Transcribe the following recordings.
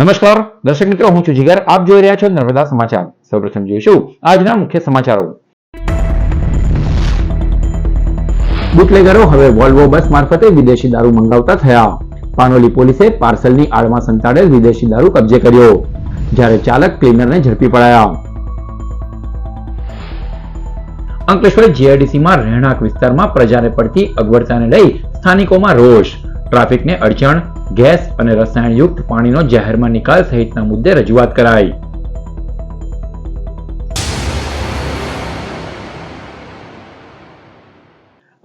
નમસ્કાર દર્શક મિત્રો, હું છું જીગર. આપ જોઈ રહ્યા છો નર્મદા સમાચાર. સૌપ્રથમ જોઈશું આજના મુખ્ય સમાચારો. બુટલેગરો હવે વોલ્વો બસ મારફતે વિદેશી દારૂ મંગાવતા થયા. પાનોલી પોલીસે પાર્સલની આડમાં સંતાડેલ વિદેશી દારૂ કબજે કર્યો, જ્યારે ચાલક ક્લીનરને ઝડપી પડાયા. અંકલેશ્વર જીઆઈડીસીમાં રહેણાંક વિસ્તારમાં પ્રજાને પડતી અગવડતાને લઈ સ્થાનિકોમાં રોષ. ટ્રાફિકને અડચણ, ગેસ અને રસાયણયુક્ત પાણીનો જાહેરમાં નિકાલ સહિતના મુદ્દે રજૂઆત કરાઈ.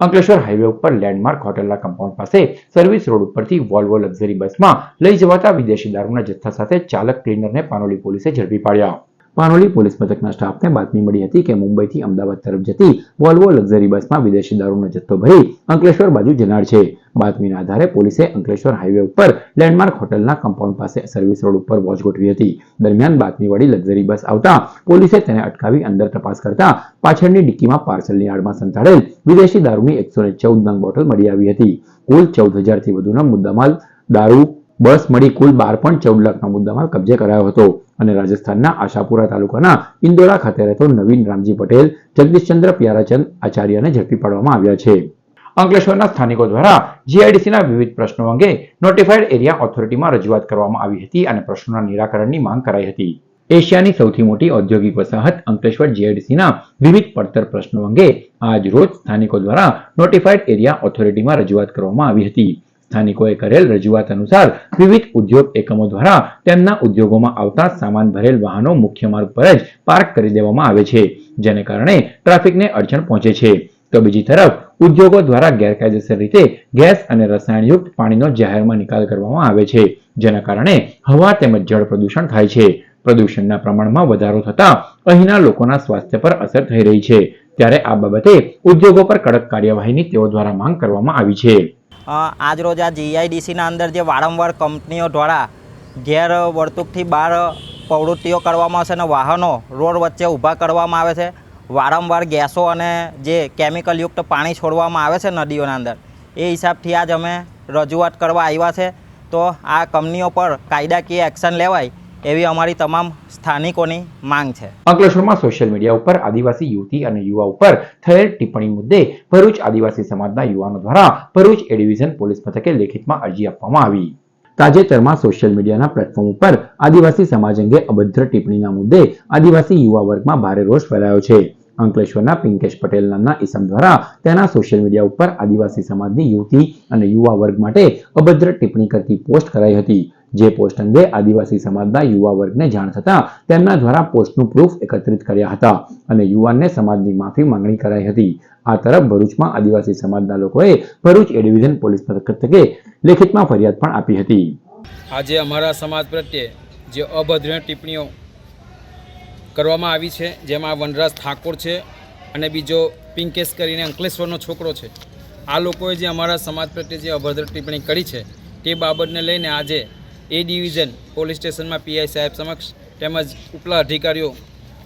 અંકલેશ્વર હાઈવે ઉપર લેન્ડમાર્ક હોટલના કમ્પાઉન્ડ પાસે સર્વિસ રોડ ઉપરથી વોલ્વો લક્ઝરી બસમાં લઈ જવાતા વિદેશી દારૂના જથ્થા સાથે ચાલક ક્લીનરને પાનોલી પોલીસે ઝડપી પાડ્યા. પાનોલી પોલીસ મથકના સ્ટાફને બાતમી મળી હતી કે મુંબઈથી અમદાવાદ તરફ જતી વોલ્વો લક્ઝરી બસમાં વિદેશી દારૂનો જથ્થો ભરી અંકલેશ્વર બાજુ જનાર છે. બાતમીના આધારે પોલીસે અંકલેશ્વર હાઈવે ઉપર લેન્ડમાર્ક હોટલના કમ્પાઉન્ડ પાસે સર્વિસ રોડ ઉપર વોચ ગોઠવી હતી. દરમિયાન બાતમીવાળી લક્ઝરી બસ આવતા પોલીસે તેને અટકાવી અંદર તપાસ કરતા પાછળની ડિક્કીમાં પાર્સલની આડમાં સંતાડેલ વિદેશી દારૂની 114 નંગ બોટલ મળી આવી હતી. કુલ 14,000 થી વધુનો મુદ્દામાલ દારૂ બસ મળી કુલ 12.14 લાખનો મુદ્દામાલ કબજે કરાયો હતો અને રાજસ્થાનના આશાપુરા તાલુકાના ઇન્દોરા ખાતે રહેતો નવીન રામજી પટેલ, જગદીશચંદ્ર પ્યારાચંદ આચાર્યને ઝડપી પાડવામાં આવ્યા છે. અંકલેશ્વરના સ્થાનિકો દ્વારા જીઆઈડીસીના વિવિધ પ્રશ્નો અંગે નોટિફાઈડ એરિયા ઓથોરિટીમાં રજૂઆત કરવામાં આવી હતી અને પ્રશ્નોના નિરાકરણની માંગ કરાઈ હતી. એશિયાની સૌથી મોટી ઔદ્યોગિક વસાહત અંકલેશ્વર જીઆઈડીસીના વિવિધ પડતર પ્રશ્નો અંગે આજ રોજ સ્થાનિકો દ્વારા નોટિફાઈડ એરિયા ઓથોરિટીમાં રજૂઆત કરવામાં આવી હતી. સ્થાનિકોએ કરેલ રજૂઆત અનુસાર વિવિધ ઉદ્યોગ એકમો દ્વારા તેમના ઉદ્યોગોમાં આવતા સામાન ભરેલ વાહનો મુખ્ય માર્ગ પર જ પાર્ક કરી દેવામાં આવે છે, જેને કારણે ટ્રાફિકને અડચણ પહોંચે છે. તો બીજી તરફ ઉદ્યોગો દ્વારા ગેરકાયદેસર રીતે ગેસ અને રસાયણયુક્ત પાણીનો જાહેરમાં નિકાલ કરવામાં આવે છે, જેના કારણે હવા તેમજ જળ પ્રદૂષણ થાય છે. પ્રદૂષણના પ્રમાણમાં વધારો થતા અહીંના લોકોના સ્વાસ્થ્ય પર અસર થઈ રહી છે. ત્યારે આ બાબતે ઉદ્યોગો પર કડક કાર્યવાહીની તેઓ દ્વારા માંગ કરવામાં આવી છે. આજ રોજ આ જીઆઈડીસીના અંદર જે વારંવાર કંપનીઓ દ્વારા ગેર વર્તુકથી બહાર પ્રવૃત્તિઓ કરવામાં આવશે અને વાહનો રોડ વચ્ચે ઊભા કરવામાં આવે છે. વારંવાર ગેસો અને જે કેમિકલયુક્ત પાણી છોડવામાં આવે છે નદીઓના અંદર, એ હિસાબથી આજ અમે રજૂઆત કરવા આવ્યા છે. તો આ કંપનીઓ પર કાયદાકીય એક્શન લેવાય એવી અમારી તમામ સ્થાનિકોની માંગ છે. અંકલેશ્વરમાં સોશિયલ મીડિયા ઉપર આદિવાસી યુવતી અને યુવા ઉપર થયેલ ટિપ્પણી મુદ્દે ભરૂચ આદિવાસી સમાજના યુવાનો દ્વારા ભરૂચ એ ડિવિઝન પોલીસ મથકે લેખિતમાં અરજી આપવામાં આવી. તાજેતરમાં સોશિયલ મીડિયાના પ્લેટફોર્મ ઉપર આદિવાસી સમાજ અંગે અભદ્ર ટિપ્પણીના મુદ્દે આદિવાસી યુવા વર્ગમાં ભારે રોષ ફેલાયો છે. અંકલેશ્વરના પિંકેશ પટેલ નામના ઈસમ દ્વારા તેના સોશિયલ મીડિયા ઉપર આદિવાસી સમાજની યુવતી અને યુવા વર્ગ માટે અભદ્ર ટિપ્પણી કરતી પોસ્ટ કરાઈ હતી. જે પોસ્ટ અંગે આદિવાસી સમાજના યુવા વર્ગને જાણ થતાં તેમના દ્વારા પોસ્ટનું પ્રૂફ એકત્રિત કર્યા હતા અને યુવાનને સમાજની માફી માંગણી કરાઈ હતી. આ તરફ ભરૂચમાં આદિવાસી સમાજના લોકોએ ભરૂચ એ ડિવિઝન પોલીસ મથકે લેખિતમાં ફરિયાદ પણ આપી હતી. આજે અમારા સમાજ પ્રત્યે જે અભદ્ર ટિપ્પણીઓ કરવામાં આવી છે, જેમાં વનરાજ ઠાકોર છે અને બીજો પિંકેશ કરીને અંકલેશ્વરનો છોકરો છે, આ લોકોએ જે અમારા સમાજ પ્રત્યે જે અભદ્ર ટિપ્પણી કરી છે તે બાબતને લઈને આજે એ ડિવિઝન પોલીસ સ્ટેશનમાં પીઆઈ સાહેબ સમક્ષ તેમજ ઉપલા અધિકારીઓ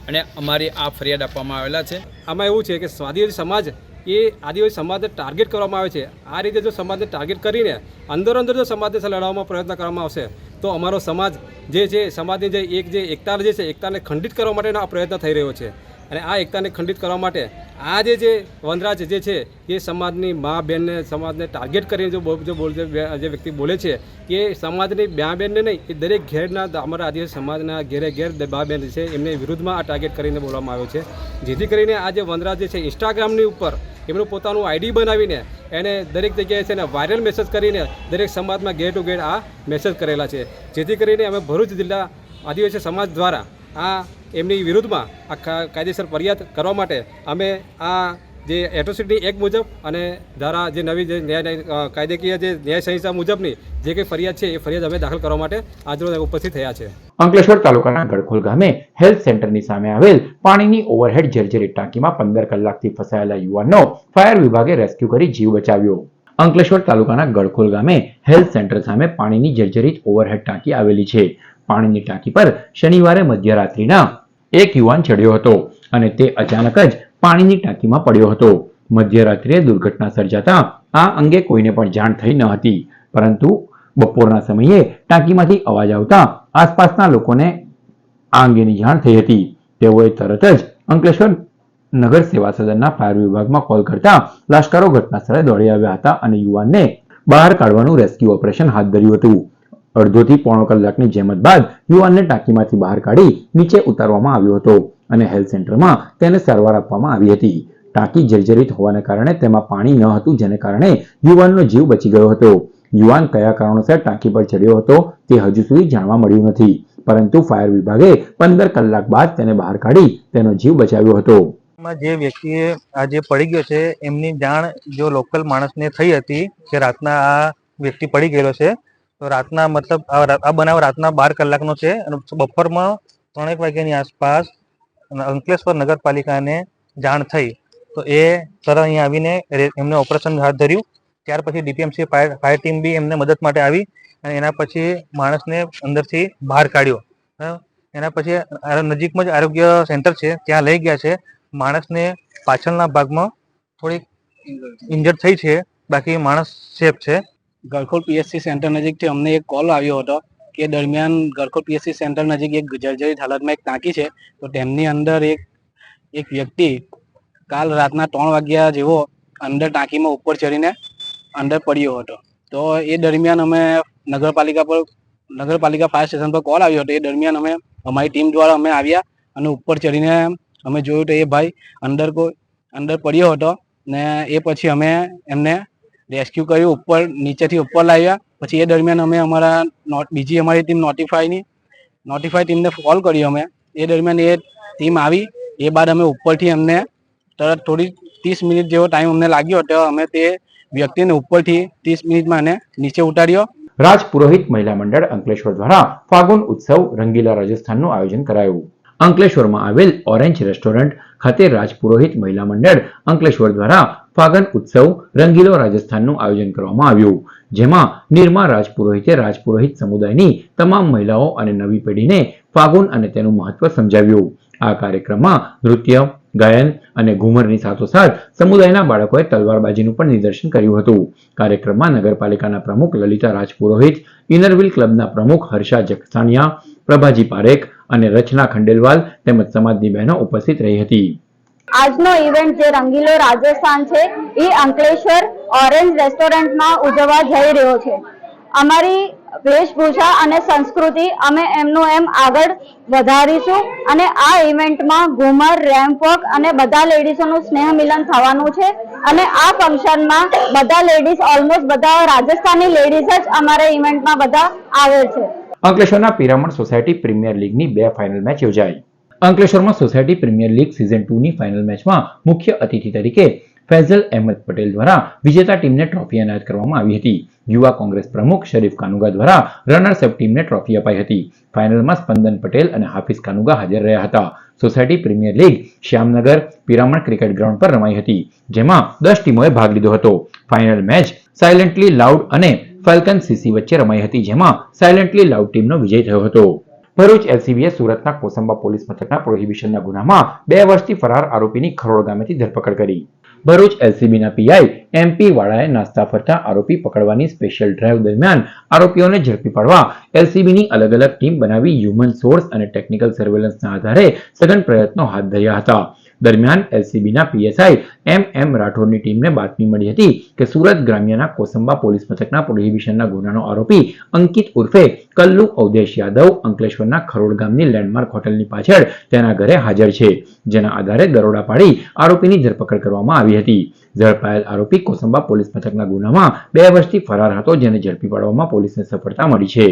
અને અમારી આ ફરિયાદ આપવામાં આવેલા છે. આમાં એવું છે કે આદિવાસી સમાજ એ આદિવાસી સમાજને ટાર્ગેટ કરવામાં આવે છે. આ રીતે જો સમાજને ટાર્ગેટ કરીને અંદર જો સમાજને લડાવવામાં પ્રયત્ન કરવામાં આવશે તો અમારો સમાજ જે છે, સમાજની જે એકતા જે છે, એકતાને ખંડિત કરવા માટેનો આ પ્રયત્ન થઈ રહ્યો છે. અને આ એકતાને ખંડિત કરવા માટે આ જે વનરાજ જે છે એ સમાજની મા બહેનને સમાજને ટાર્ગેટ કરીને જે વ્યક્તિ બોલે છે કે સમાજની મા બહેનને નહીં, એ દરેક ઘેરના અમારા આદિવાસી સમાજના ઘેર મા બહેન છે એમને વિરુદ્ધમાં આ ટાર્ગેટ કરીને બોલવામાં આવ્યો છે. જેથી કરીને આ જે વનરાજ જે છે ઇન્સ્ટાગ્રામની ઉપર એમનું પોતાનું આઈડી બનાવીને એને દરેક જગ્યાએ છે ને વાયરલ મેસેજ કરીને દરેક સમાજમાં ગેટ ટુ ગેટ આ મેસેજ કરેલા છે. જેથી કરીને અમે ભરૂચ જિલ્લા આદિવાસી સમાજ દ્વારા આ એમની વિરુદ્ધમાં આ કાયદેસર ફરિયાદ કરવા માટે અમે આ જે એટ્રોસિટી એક્ટ મુજબ અને ધારા જે નવી જે કાયદાકીય જે ન્યાય સંહિતા મુજબની જે કંઈ ફરિયાદ છે એ ફરિયાદ અમે દાખલ કરવા માટે આજરોજ ઉપસ્થિત થયા છે. અંકલેશ્વર તાલુકાના ગડખોલ ગામે હેલ્થ સેન્ટરની સામે આવેલ પાણીની ઓવરહેડ જર્જરિત ટાંકીમાં 15 કલાકથી ફસાયેલા યુવાનનો ફાયર વિભાગે રેસ્ક્યુ કરી જીવ બચાવ્યો. અંકલેશ્વર તાલુકાના ગડખોલ ગામે હેલ્થ સેન્ટર સામે પાણીની જર્જરિત ઓવરહેડ ટાંકી આવેલી છે. પાણીની ટાંકી પર શનિવારે મધ્યરાત્રિના એક યુવાન ચડ્યો હતો અને તે અચાનક જ પાણીની ટાંકીમાં પડ્યો હતો. મધ્યરાત્રિએ દુર્ઘટના સર્જાતા આ અંગે કોઈને પણ જાણ થઈ ન હતી, પરંતુ બપોરના સમયે ટાંકીમાંથી અવાજ આવતા આસપાસના લોકોને આ અંગેની જાણ થઈ હતી. તેઓએ તરત જ અંકલેશ્વર નગર સેવા સદનના ફાયર વિભાગમાં કોલ કરતા લાશ્કરો ઘટના સ્થળે દોડી આવ્યા હતા અને યુવાનને બહાર કાઢવાનું રેસ્ક્યુ ઓપરેશન હાથ ધર્યું હતું. અડધોથી પોણો કલાકની જહેમત બાદ યુવાનને ટાંકીમાંથી બહાર કાઢી નીચે ઉતારવામાં આવ્યો હતો અને હેલ્થ સેન્ટરમાં તેને સારવાર આપવામાં આવી હતી. ટાંકી જર્જરિત હોવાને કારણે તેમાં પાણી ન હતું, જેને કારણે યુવાનનો જીવ બચી ગયો હતો. યુવાન કયા કારણોસર ટાંકી પર ચડ્યો હતો તે હજુ સુધી જાણવા મળ્યું નથી, પરંતુ ફાયર વિભાગે 15 કલાક બાદ તેને બહાર કાઢી તેનો જીવ બચાવ્યો હતો. જે વ્યક્તિએ આ જે પડી ગયો છે એમની જાણ જો લોકલ માણસને થઈ હતી કે રાતના આ વ્યક્તિ પડી ગયેલો છે. તો રાતના મતલબ આ બનાવ રાતના 12 કલાકનો છે અને બપોરમાં 3 વાગ્યાની આસપાસ અંકલેશ્વર નગરપાલિકાને જાણ થઈ. તો એ તરત અહીંયા આવીને એમને ઓપરેશન હાથ ધર્યું. ત્યાર પછી ડીપીએમસી ફાયર ટીમ બી એમને મદદ માટે આવી અને એના પછી માણસને અંદરથી બહાર કાઢ્યો. એના પછી નજીકમાં જ આરોગ્ય સેન્ટર છે ત્યાં લઈ ગયા છે. માણસને પાછળના ભાગમાં થોડીક ઇન્જર્ડ થઈ છે, બાકી માણસ સેફ છે. ગરખોલ પીએસસી સેન્ટર નજીકથી અમને એક કોલ આવ્યો હતો કે દરમિયાન ગરખોલ પીએસસી સેન્ટર નજીક એક જર્જરિત હાલતમાં એક ટાંકી છે, તો તેમની અંદર એક વ્યક્તિ કાલ રાતના 3 વાગ્યા જેવો અંદર ટાંકીમાં ઉપર ચડીને અંદર પડ્યો હતો. તો એ દરમિયાન અમે નગરપાલિકા ફાયર સ્ટેશન પર કોલ આવ્યો હતો. એ દરમિયાન અમારી ટીમ દ્વારા અમે આવ્યા અને ઉપર ચડીને અમે જોયું તો એ ભાઈ અંદર પડ્યો હતો ને એ પછી અમે એમને રેસ્ક્યુ કર્યું, ઉપર નીચેથી ઉપર લાવ્યા. પછી એ દરમિયાન અમે બીજી અમારી ટીમ નોટિફાઈ ટીમને કોલ કર્યો અમે. એ દરમિયાન એ ટીમ આવી. એ બાદ અમે ઉપરથી અમને તરત થોડી 30 મિનિટ જેવો ટાઈમ અમને લાગ્યો હતો. અમે તે વ્યક્તિને ઉપરથી 30 મિનિટમાં એને નીચે ઉતાર્યો. રાજ પુરોહિત મહિલા મંડળ અંકલેશ્વર દ્વારા ફાગુન ઉત્સવ રંગીલા રાજસ્થાનનું આયોજન કરાયું. અંકલેશ્વરમાં આવેલ ઓરેન્જ રેસ્ટોરન્ટ ખાતે રાજ પુરોહિત મહિલા મંડળ અંકલેશ્વર દ્વારા ફાગણ ઉત્સવ રંગીલો રાજસ્થાનનું આયોજન કરવામાં આવ્યું, જેમાં નિર્મા રાજપુરોહિતે રાજપુરોહિત સમુદાયની તમામ મહિલાઓ અને નવી પેઢીને ફાગુન અને તેનું મહત્વ સમજાવ્યું. આ કાર્યક્રમમાં નૃત્ય, ગાયન અને ઘુમરની સાથોસાથ સમુદાયના બાળકોએ તલવારબાજીનું પણ નિદર્શન કર્યું હતું. કાર્યક્રમમાં નગરપાલિકાના પ્રમુખ લલિતા રાજપુરોહિત, ઇનરવિલ ક્લબના પ્રમુખ હર્ષા જગસાણિયા, પ્રભાજી પારેખ અને રચના ખંડેલવાલ તેમજ સમાજની બહેનો ઉપસ્થિત રહી હતી. આજનો ઇવેન્ટ જે રંગીલો રાજસ્થાન છે એ અંકલેશ્વર ઓરેન્જ રેસ્ટોરન્ટમાં ઉજવવા જઈ રહ્યો છે. અમારી વેશભૂષા અને સંસ્કૃતિ અમે એમનું એમ આગળ વધારીશું અને આ ઇવેન્ટમાં ઘુમર, રેમ્પ વોક અને બધા લેડીઝોનું સ્નેહ મિલન થવાનું છે. અને આ ફંક્શનમાં બધા લેડીઝ, ઓલમોસ્ટ બધા રાજસ્થાની લેડીઝ જ અમારા ઇવેન્ટમાં બધા આવે છે. અંકલેશ્વરના પિરામણ સોસાયટી પ્રીમિયર લીગની 2 ફાઇનલ મેચ યોજાઈ. અંકલેશ્વરમાં સોસાયટી પ્રીમિયર લીગ સિઝન 2 ની ફાઇનલ મેચમાં મુખ્ય અતિથિ તરીકે ફૈઝલ અહેમદ પટેલ દ્વારા વિજેતા ટીમને ટ્રોફી એનાયત કરવામાં આવી હતી. યુવા કોંગ્રેસ પ્રમુખ શરીફ કાનુગા દ્વારા રનર્સઅપ ટીમને ટ્રોફી અપાઈ હતી. ફાઇનલમાં સ્પંદન પટેલ અને હાફિઝ કાનુગા હાજર રહ્યા હતા. Society premier league Shyamnagar Piraman cricket ground પર રમાઈ હતી, જેમાં 10 ટીમોએ ભાગ લીધો હતો. ફાઇનલ મેચ સાયલેન્ટલી લાઉડ અને ફાલ્કન સીસી વચ્ચે રમાઈ હતી, જેમાં સાયલેન્ટલી લાઉડ ટીમનો વિજય થયો હતો. ભરૂચ એલસીબીએ સુરતના કોસંબા પોલીસ મથકના પ્રોહિબિશનના ગુનામાં 2 વર્ષથી ફરાર આરોપીની ખરોડ ગામેથી ધરપકડ કરી. ભરૂચ એલસીબીના પીઆઈ એમપી વાળાએ નાસ્તા ફરતા આરોપી પકડવાની સ્પેશિયલ ડ્રાઈવ દરમિયાન આરોપીઓને ઝડપી પાડવા એલસીબીની અલગ અલગ ટીમ બનાવી હ્યુમન સોર્સ અને ટેકનિકલ સર્વેલન્સના આધારે સઘન પ્રયત્નો હાથ ધર્યા હતા. દરમિયાન એલસીબીના પીએસઆઈ એમ રાઠોડની ટીમને બાતમી મળી હતી કે સુરત ગ્રામ્યના કોસંબા પોલીસ મથકના પ્રોહિબિશનના ગુનાનો આરોપી અંકિત ઉર્ફે કલ્લુ અવધેશ યાદવ અંકલેશ્વરના ખરોડ ગામની લેન્ડમાર્ક હોટલની પાછળ તેના ઘરે હાજર છે, જેના આધારે દરોડા પાડી આરોપીની ધરપકડ કરવામાં આવી હતી. ઝડપાયેલ આરોપી કોસંબા પોલીસ મથકના ગુનામાં 2 વર્ષથી ફરાર હતો, જેને ઝડપી પાડવામાં પોલીસને સફળતા મળી છે.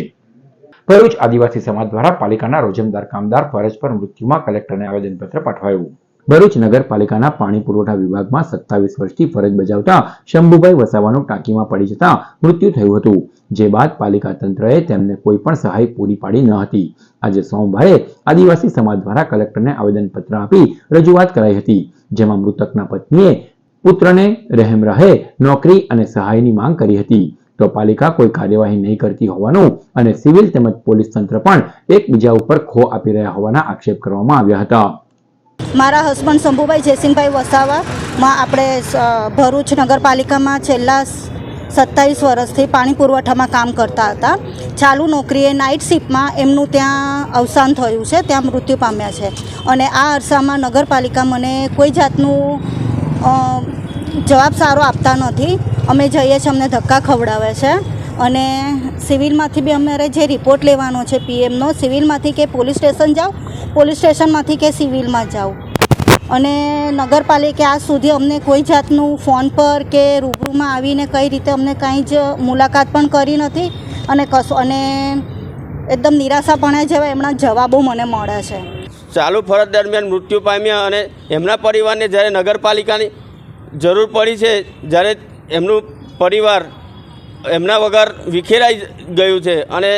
ભરૂચ આદિવાસી સમાજ દ્વારા પાલિકાના રોજમદાર કામદાર ફરજ પર મૃત્યુમાં કલેક્ટરને આવેદનપત્ર પાઠવાયું. ભરૂચ નગરપાલિકાના પાણી પુરવઠા વિભાગમાં 27 વર્ષથી ફરજ બજાવતા શંભુભાઈ વસાવાનું ટાંકીમાં પડી જતા મૃત્યુ થયું હતું, જે બાદ પાલિકા તંત્રએ તેમને કોઈ પણ સહાય પૂરી પાડી ન હતી. આજે સોમવારે આદિવાસી સમાજ દ્વારા કલેક્ટરને આવેદનપત્ર આપી રજૂઆત કરાઈ હતી, જેમાં મૃતકના પત્નીએ પુત્રને રહેમ રહે નોકરી અને સહાયની માંગ કરી હતી. તો પાલિકા કોઈ કાર્યવાહી નહીં કરતી હોવાનું અને સિવિલ તેમજ પોલીસ તંત્ર પણ એકબીજા ઉપર ખો આપી રહ્યા હોવાના આક્ષેપ કરવામાં આવ્યા હતા. મારા હસબન્ડ શંભુભાઈ જયસિંહભાઈ વસાવામાં આપણે ભરૂચ નગરપાલિકામાં છેલ્લા 27 વર્ષથી પાણી પુરવઠામાં કામ કરતા હતા. ચાલુ નોકરીએ નાઇટ શિફ્ટમાં એમનું ત્યાં અવસાન થયું છે, ત્યાં મૃત્યુ પામ્યા છે. અને આ અરસામાં નગરપાલિકા મને કોઈ જાતનું જવાબ સારો આપતા નથી. અમે જઈએ છીએ, અમને ધક્કા ખવડાવે છે. અને સિવિલમાંથી બી અમારે જે રિપોર્ટ લેવાનો છે પીએમનો, સિવિલમાંથી કે પોલીસ સ્ટેશન જાઓ, પોલીસ સ્ટેશનમાંથી કે સિવિલમાં જાઓ. અને નગરપાલિકે આજ સુધી અમને કોઈ જાતનું ફોન પર કે રૂબરૂમાં આવીને કઈ રીતે અમને કાંઈ જ મુલાકાત પણ કરી નથી. અને એકદમ નિરાશાપણા જેવા એમના જવાબો મને મળે છે. ચાલુ ફરજ દરમિયાન મૃત્યુ પામ્યા અને એમના પરિવારને જ્યારે નગરપાલિકાની જરૂર પડી છે, જ્યારે એમનું પરિવાર એમના વગર વિખેરાઈ ગયું છે અને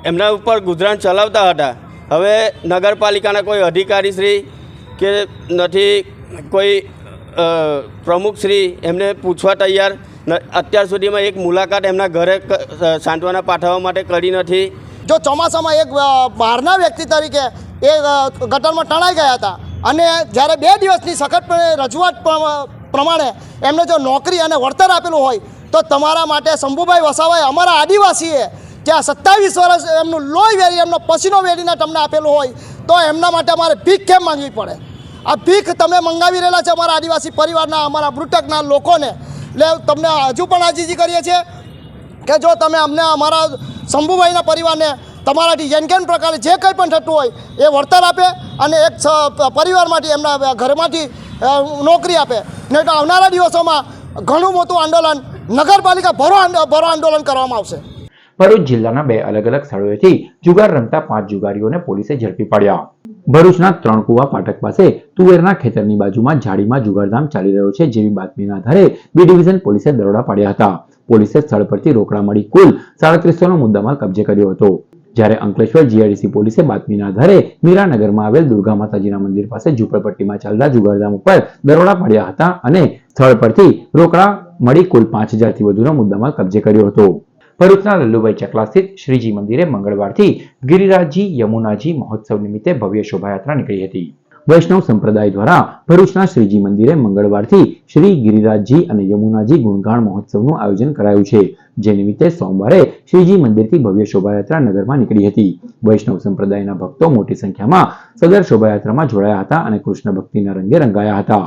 એમના ઉપર ગુજરાન ચલાવતા હતા. હવે નગરપાલિકાના કોઈ અધિકારીશ્રી કે નથી કોઈ પ્રમુખશ્રી એમને પૂછવા તૈયાર અત્યાર સુધીમાં એક મુલાકાત એમના ઘરે સાંત્વના પાઠવવા માટે કરી નથી. જો ચોમાસામાં એક બહારના વ્યક્તિ તરીકે એ ગટરમાં તણાઈ ગયા હતા અને જ્યારે 2 દિવસની સખત રજૂઆત પ્રમાણે એમને જો નોકરી અને વળતર આપેલું હોય તો તમારા માટે શંભુભાઈ વસાવાએ અમારા આદિવાસીએ ત્યાં 27 વર્ષ એમનું લોહી વેરી એમનો પસીનો વેરીને તમને આપેલું હોય તો એમના માટે અમારે ભીખ કેમ માંગવી પડે? આ ભીખ તમે મંગાવી રહેલા છે અમારા આદિવાસી પરિવારના, અમારા મૃતકના લોકોને. એટલે તમને હજુ પણ આજીજી કરીએ છીએ કે જો તમે અમને અમારા શંભુભાઈના પરિવારને તમારાથી જેન પ્રકારે જે કંઈ પણ થતું હોય એ વળતર આપે અને એક પરિવારમાંથી એમના ઘરમાંથી નોકરી આપે. નહીં તો આવનારા દિવસોમાં ઘણું મોટું આંદોલન નગરપાલિકા ભરો આંદોલન કરવામાં આવશે. ભરૂચ જિલ્લાના 2 અલગ અલગ સ્થળોએથી જુગાર રમતા 5 જુગારીઓને પોલીસે ઝડપી પાડ્યા. ભરૂચના ત્રણકુવા ફાટક પાસે તુવેરના ખેતરની બાજુમાં ઝાડીમાં જુગારધામ ચાલી રહ્યો છે જેવી બાતમીના આધારે બી ડિવિઝન પોલીસે દરોડા પાડ્યા હતા. પોલીસે સ્થળ પરથી રોકડા મળી કુલ 3700નો મુદ્દામાલ કબજે કર્યો હતો. જ્યારે અંકલેશ્વર જીઆઈડીસી પોલીસે બાતમીના આધારે મીરાનગરમાં આવેલ દુર્ગા માતાજીના મંદિર પાસે ઝૂંપડપટ્ટીમાં ચાલતા જુગારધામ ઉપર દરોડા પાડ્યા હતા અને સ્થળ પરથી રોકડા મળી કુલ 5000થી વધુનો મુદ્દામાલ કબજે કર્યો હતો. ભરૂચના લલ્લુભાઈ ચકલા સ્થિત શ્રીજી મંદિરે મંગળવારથી ગિરિરાજજી યમુનાજી મહોત્સવ નિમિત્તે ભવ્ય શોભાયાત્રા નીકળી હતી. વૈષ્ણવ સંપ્રદાય દ્વારા ભરૂચના શ્રીજી મંદિરે મંગળવારથી શ્રી ગિરિરાજજી અને યમુનાજી ગુણગાન મહોત્સવનું આયોજન કરાયું છે, જે નિમિત્તે સોમવારે શ્રીજી મંદિરથી ભવ્ય શોભાયાત્રા નગરમાં નીકળી હતી. વૈષ્ણવ સંપ્રદાયના ભક્તો મોટી સંખ્યામાં સદર શોભાયાત્રામાં જોડાયા હતા અને કૃષ્ણ ભક્તિના રંગે રંગાયા હતા.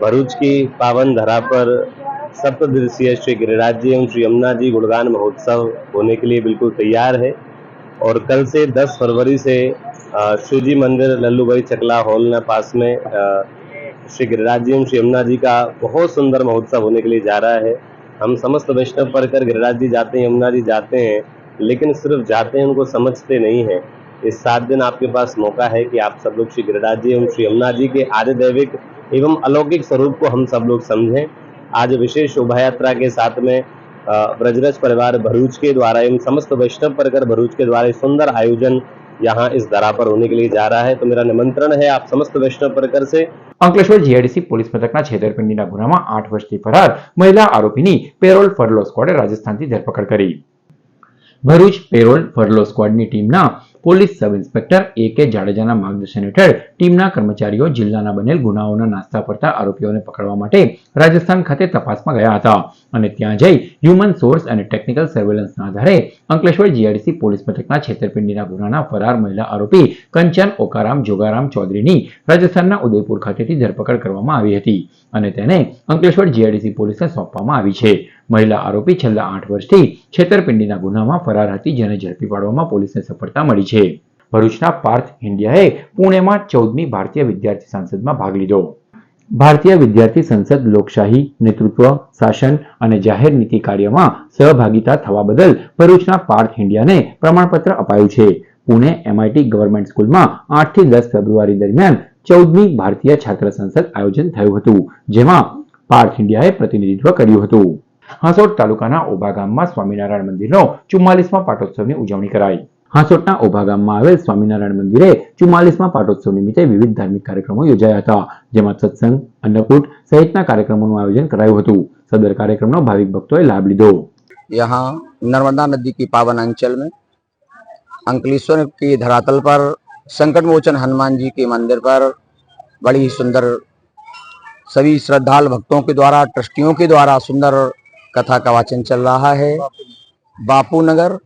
भरूच की पावन धरा पर सप्तदिवसीय श्री गिरिराज जी एवं श्री यमुना जी गुणगान महोत्सव होने के लिए बिल्कुल तैयार है और कल से 10 फरवरी से शिवजी मंदिर लल्लूभाई चकला हॉल के पास में श्री गिरिराज जी एवं श्री यमुना जी का बहुत सुंदर महोत्सव होने के लिए जा रहा है. हम समस्त वैष्णव पढ़कर गिरिराज जी जाते हैं, यमुना जी जाते हैं, लेकिन सिर्फ जाते हैं, उनको समझते नहीं हैं. इस 7 दिन आपके पास मौका है कि आप सब लोग श्री गिरिराज जी एवं श्री यमुना जी के आदिदैविक एवं अलौकिक स्वरूप को हम सब लोग समझें. आज विशेष शोभा यात्रा के साथ में ब्रजरज परिवार भरूच के द्वारा एवं समस्त वैष्णव परिकर भरूच के द्वारा सुंदर आयोजन यहाँ इस दरा पर होने के लिए जा रहा है. तो मेरा निमंत्रण है आप समस्त वैष्णव परिकर से. અંકલેશ્વર જીઆઈડીસી પોલીસ મથકના છેતરપિંડીના ગુનામાં 8 વર્ષથી ફરાર મહિલા આરોપીની પેરોલ ફરલો સ્ક્વોડે રાજસ્થાનથી ધરપકડ કરી. ભરૂચ પેરોલ ફરલો સ્ક્વોડની ટીમના પોલીસ સબ ઇન્સ્પેક્ટર A.K. જાડેજાના માર્ગદર્શન હેઠળ ટીમના કર્મચારીઓ જિલ્લાના બનેલ ગુનાઓના નાસ્તા પડતા આરોપીઓને પકડવા માટે રાજસ્થાન ખાતે તપાસમાં ગયા હતા અને ત્યાં જઈ હ્યુમન સોર્સ અને ટેકનિકલ સર્વેલન્સના આધારે અંકલેશ્વર જીઆઈડીસી પોલીસ મથકના છેતરપિંડીના ગુનાના ફરાર મહિલા આરોપી કંચન ઓકારામ જોગારામ ચૌધરીની રાજસ્થાનના ઉદયપુર ખાતેથી ધરપકડ કરવામાં આવી હતી અને તેને અંકલેશ્વર જીઆઈડીસી પોલીસને સોંપવામાં આવી છે. મહિલા આરોપી છેલ્લા 8 વર્ષથી છેતરપિંડીના ગુનામાં ફરાર હતી, જેને ઝડપી પાડવામાં પોલીસને સફળતા મળી છે. ભરૂચના પાર્થ ઇન્ડિયાએ પુણેમાં 14મી ભારતીય વિદ્યાર્થી સંસદમાં ભાગ લીધો. ભારતીય વિદ્યાર્થી સંસદ લોકશાહી, નેતૃત્વ, શાસન અને જાહેર નીતિ કાર્યમાં સહભાગીતા થવા બદલ ભરૂચના પાર્થ ઇન્ડિયાને પ્રમાણપત્ર અપાયું છે. પુણે MIT ગવર્મેન્ટ સ્કૂલમાં 8 થી 10 ફેબ્રુઆરી દરમિયાન 14મી ભારતીય છાત્ર સંસદ આયોજન થયું હતું, જેમાં પાર્થ ઇન્ડિયાએ પ્રતિનિધિત્વ કર્યું હતું. હાંસોડ તાલુકાના ઓભા ગામમાં સ્વામિનારાયણ મંદિરનો 44મા પાટોત્સવની ઉજવણી કરાઈ. હાંસોટના ઓભા ગામમાં આવેલ સ્વામિનારાયણ મંદિરે 44મા પાટોત્સવ નિમિત્તે વિવિધ ધાર્મિક કાર્યક્રમો યોજાયા હતા, જેમાં સત્સંગ, અન્નકૂટ સહિતના કાર્યક્રમોનું આયોજન કરાયું હતું। સદર કાર્યક્રમનો ભાવિક ભક્તોએ લાભ લીધો। यहाँ नर्मदा नदी की पावन अंचल में अंकलेश्वर की धरातल पर संकट मोचन हनुमान जी के मंदिर पर बड़ी ही सुंदर सभी श्रद्धालु भक्तों के द्वारा, ट्रस्टियों के द्वारा सुंदर कथा का वाचन चल रहा है। बापू नगर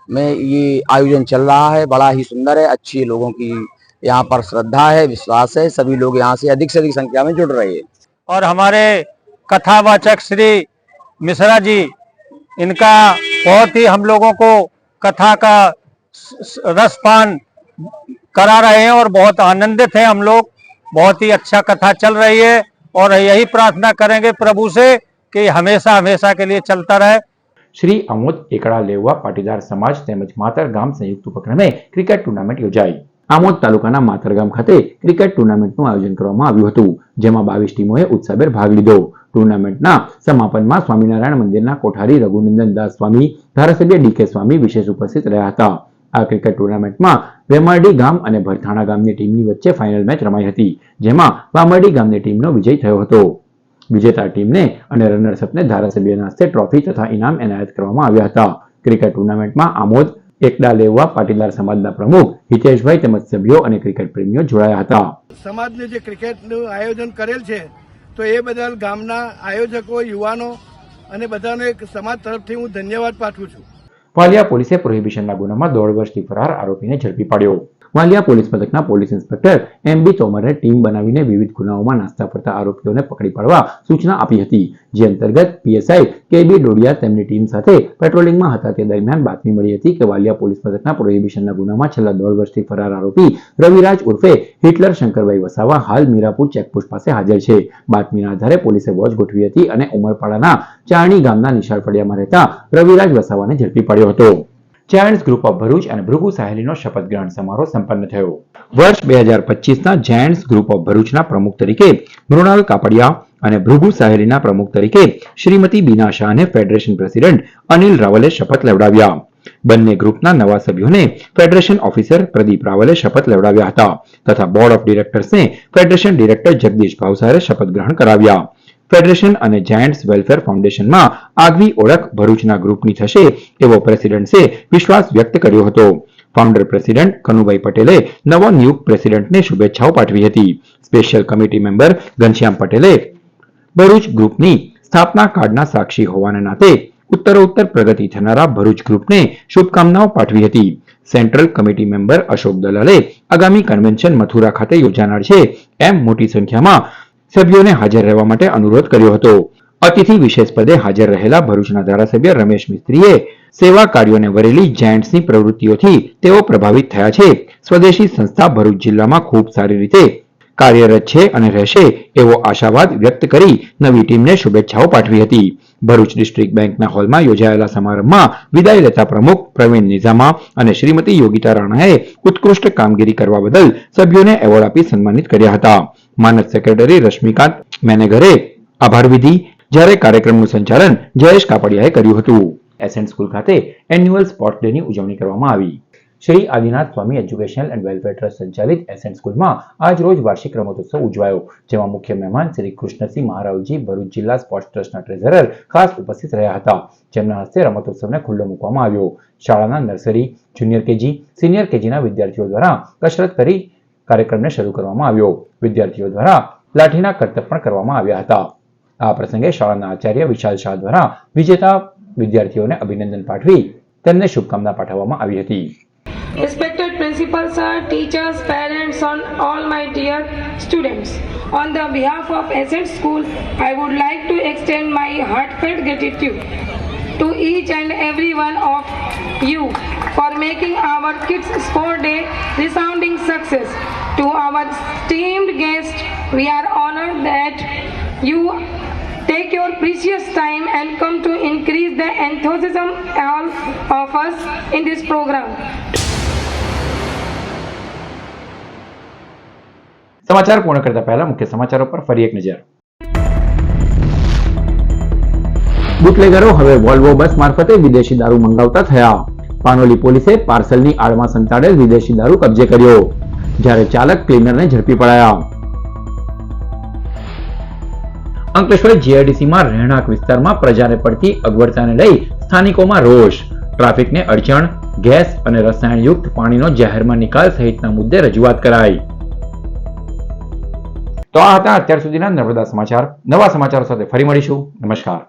में ये आयोजन चल रहा है, बड़ा ही सुंदर है। अच्छी लोगों की यहाँ पर श्रद्धा है, विश्वास है। सभी लोग यहाँ से अधिक संख्या में जुड़ रहे हैं। और हमारे कथावाचक श्री मिश्रा जी, इनका बहुत ही हम लोगों को कथा का रसपान करा रहे हैं और बहुत आनंदित हैं हम लोग। बहुत ही अच्छा कथा चल रही है और यही प्रार्थना करेंगे प्रभु से कि हमेशा हमेशा के लिए चलता रहे। श्री आमोद एकड़ा लेवा पाटीदार समाज તેમજ માતર ગામ સંયુક્ત ઉપક્રમે ક્રિકેટ ટુર્નામેન્ટ યોજાઈ। આમોદ તાલુકાના માતર ગામ ખાતે ક્રિકેટ ટુર્નામેન્ટનું આયોજન કરવામાં આવ્યું હતું, જેમાં 22 ટીમોએ ઉત્સાહભેર ભાગ લીધો। ટુર્નામેન્ટના સમાપનમાં સ્વામિનારાયણ મંદિરના કોઠારી રઘુનંદન દાસ સ્વામી, ધારાસભ્ય ડીકે સ્વામી વિશેષ ઉપસ્થિત રહ્યા હતા। આ ક્રિકેટ ટુર્નામેન્ટમાં વેમરડી ગામ અને ભરથાણા ગામની ટીમની વચ્ચે ફાઇનલ મેચ રમાઈ હતી, જેમાં વામરડી ગામની ટીમનો વિજય થયો હતો। વિજેતા ટીમને અને રનર્સઅપને ધારાસભ્યના હસ્તે ટ્રોફી તથા ઇનામ એનાયત કરવામાં આવ્યા હતા। ક્રિકેટ ટુર્નામેન્ટમાં આમોદ એકડા લેવા પાટીદાર સમાજના પ્રમુખ હિતેશભાઈ તેમજ સભ્યો અને ક્રિકેટ પ્રેમીઓ જોડાયા હતા। સમાજને જે ક્રિકેટનું આયોજન કરેલ છે તો એ બદલ ગામના આયોજકો, યુવાનો અને બધાનો એક સમાજ તરફથી હું ધન્યવાદ પાઠવું છું। વાલિયા પોલીસે પ્રોહિબિશનના ગુનામાં 1.5 વર્ષથી ફરાર આરોપીને ઝડપી પાડ્યો। વાલિયા પોલીસ મથકના પોલીસ ઇન્સ્પેક્ટર MB તોમરે ટીમ બનાવીને વિવિધ ગુનાઓમાં નાસ્તા ફરતા આરોપીઓને પકડી પાડવા સૂચના આપી હતી, જે અંતર્ગત PSI KB ડોડિયા તેમની ટીમ સાથે પેટ્રોલિંગમાં હતા તે દરમિયાન બાતમી મળી હતી કે વાલિયા પોલીસ મથકના પ્રોહિબિશનના ગુનામાં છેલ્લા 1.5 વર્ષથી ફરાર આરોપી રવિરાજ ઉર્ફે હિટલર શંકરભાઈ વસાવા હાલ મીરાપુર ચેકપોસ્ટ પાસે હાજર છે। બાતમીના આધારે પોલીસે વોચ ગોઠવી હતી અને ઉમરપાડાના ચારણી ગામના નિશાળ ફળિયામાં રહેતા રવિરાજ વસાવાને ઝડપી પાડ્યો હતો। જાયન્ટ્સ ગ્રુપ ઓફ ભરૂચ અને ભૃગુ સાહેલીનો શપથ ગ્રહણ સમારોહ સંપન્ન થયો। વર્ષ 2025ના જાયન્ટ્સ ગ્રુપ ઓફ ભરૂચના પ્રમુખ તરીકે મૃણાલ કાપડિયા અને ભૃગુ સાહેલીના પ્રમુખ તરીકે શ્રીમતી બીના શાહને ફેડરેશન પ્રેસિડેન્ટ અનિલ રાવલે શપથ લેવડાવ્યા। બંને ગ્રુપના નવા સભ્યોને ફેડરેશન ઓફિસર પ્રદીપ રાવલે શપથ લેવડાવ્યા હતા તથા બોર્ડ ઓફ ડિરેક્ટર્સને ફેડરેશન ડિરેક્ટર જગદીશ ભાવસારે શપથ ગ્રહણ કરાવ્યા। ફેડરેશન અને જાયન્ટ્સ વેલફેર ફાઉન્ડેશનમાં આગવી ઓળખ ભરૂચના ગ્રુપની થશે એવો પ્રેસિડેન્ટ્સે વિશ્વાસ વ્યક્ત કર્યો હતો। ફાઉન્ડર પ્રેસિડેન્ટ કનુભાઈ પટેલે નવો નિયુક્ત પ્રેસિડેન્ટને શુભેચ્છાઓ પાઠવી હતી। સ્પેશિયલ કમિટી મેમ્બર ઘનશ્યામ પટેલે ભરૂચ ગ્રુપની સ્થાપના કાળના સાક્ષી હોવાના નાતે ઉત્તરોત્તર પ્રગતિ થનારા ભરૂચ ગ્રુપને શુભકામનાઓ પાઠવી હતી। સેન્ટ્રલ કમિટી મેમ્બર અશોક દલાલે આગામી કન્વેન્શન મથુરા ખાતે યોજાનાર છે એમ મોટી સંખ્યામાં સભ્યોને હાજર રહેવા માટે અનુરોધ કર્યો હતો। અતિથિ વિશેષ પદે હાજર રહેલા ભરૂચના ધારાસભ્ય રમેશ મિસ્ત્રીએ સેવા કાર્યોને વરેલી જાયન્ટ્સની પ્રવૃત્તિઓથી તેઓ પ્રભાવિત થયા છે। સ્વદેશી સંસ્થા ભરૂચ જિલ્લામાં ખૂબ સારી રીતે કાર્યરત છે અને રહેશે એવો આશાવાદ વ્યક્ત કરી નવી ટીમને શુભેચ્છાઓ પાઠવી હતી। ભરૂચ ડિસ્ટ્રિક્ટ બેંકના હોલમાં યોજાયેલા સમારંભમાં વિદાય લેતા પ્રમુખ પ્રવીણ નિઝામા અને શ્રીમતી યોગિતા રાણાએ ઉત્કૃષ્ટ કામગીરી કરવા બદલ સભ્યોને એવોર્ડ આપી સન્માનિત કર્યા હતા। માનદ સેક્રેટરી રશ્મિકાંત મેનેગરે આભાર વિધિ, જ્યારે કાર્યક્રમનું સંચાલન જયેશ કાપડિયાએ કર્યું હતું। એસેન્ટ સ્કૂલ ખાતે એન્યુઅલ સ્પોર્ટ્સ ડેની ઉજવણી કરવામાં આવી। શ્રી આદિનાથ સ્વામી એજ્યુકેશનલ એન્ડ વેલફેર ટ્રસ્ટ સંચાલિત એસેન્ટ સ્કૂલમાં આજ રોજ વાર્ષિક રમતોત્સવ ઉજવાયો, જેમાં મુખ્ય મહેમાન શ્રી કૃષ્ણસિંહ મહારાવજી ભરૂચ જિલ્લા સ્પોર્ટ્સ ટ્રસ્ટના ટ્રેઝરર ખાસ ઉપસ્થિત રહ્યા હતા, જેમના હસ્તે રમતોત્સવને ખુલ્લો મૂકવામાં આવ્યો। શાળાના નર્સરી, જુનિયર કેજી, સિનિયર કેજીના વિદ્યાર્થીઓ દ્વારા કસરત કરી કાર્યક્રમને શરૂ કરવામાં આવ્યો। વિદ્યાર્થીઓ દ્વારા લાઠીના કરતબ પણ કરવામાં આવ્યા હતા। આ પ્રસંગે શાળાના આચાર્ય વિશાલ શાહ દ્વારા વિજેતા વિદ્યાર્થીઓને અભિનંદન પાઠવી તેમને શુભકામના પાઠવવામાં આવી હતી। Respected principal sir, teachers, parents, and all my dear students, on the behalf of Essence School, I would like to extend my heartfelt gratitude to each and every one of you for making our Kids Sport Day resounding success. To our esteemed guests, we are honored that you take your precious time and come to increase the enthusiasm all of us in this program. સમાચાર પૂર્ણ કરતા પહેલા મુખ્ય સમાચારો પર ફરી એક નજર। બુટલેગરો હવે વોલ્વો બસ મારફતે વિદેશી દારૂ મંગાવતા થયા। પાનોલી પોલીસે પાર્સલની આડમાં સંતાડેલ વિદેશી દારૂ કબજે કર્યો, જ્યારે ચાલક ક્લીનરને ઝડપી પડાયા. અંકલેશ્વર જીઆઈડીસીમાં રહેણાંક વિસ્તારમાં પ્રજાને પડતી અગવડતાને લઈ સ્થાનિકોમાં રોષ. ટ્રાફિકને અડચણ, ગેસ અને રસાયણયુક્ત પાણીનો જાહેરમાં નિકાલ સહિતના મુદ્દે રજૂઆત કરાઈ. તો આ હતા અત્યાર સુધીના નર્મદા સમાચાર. નવા સમાચારો સાથે ફરી મળીશું. નમસ્કાર.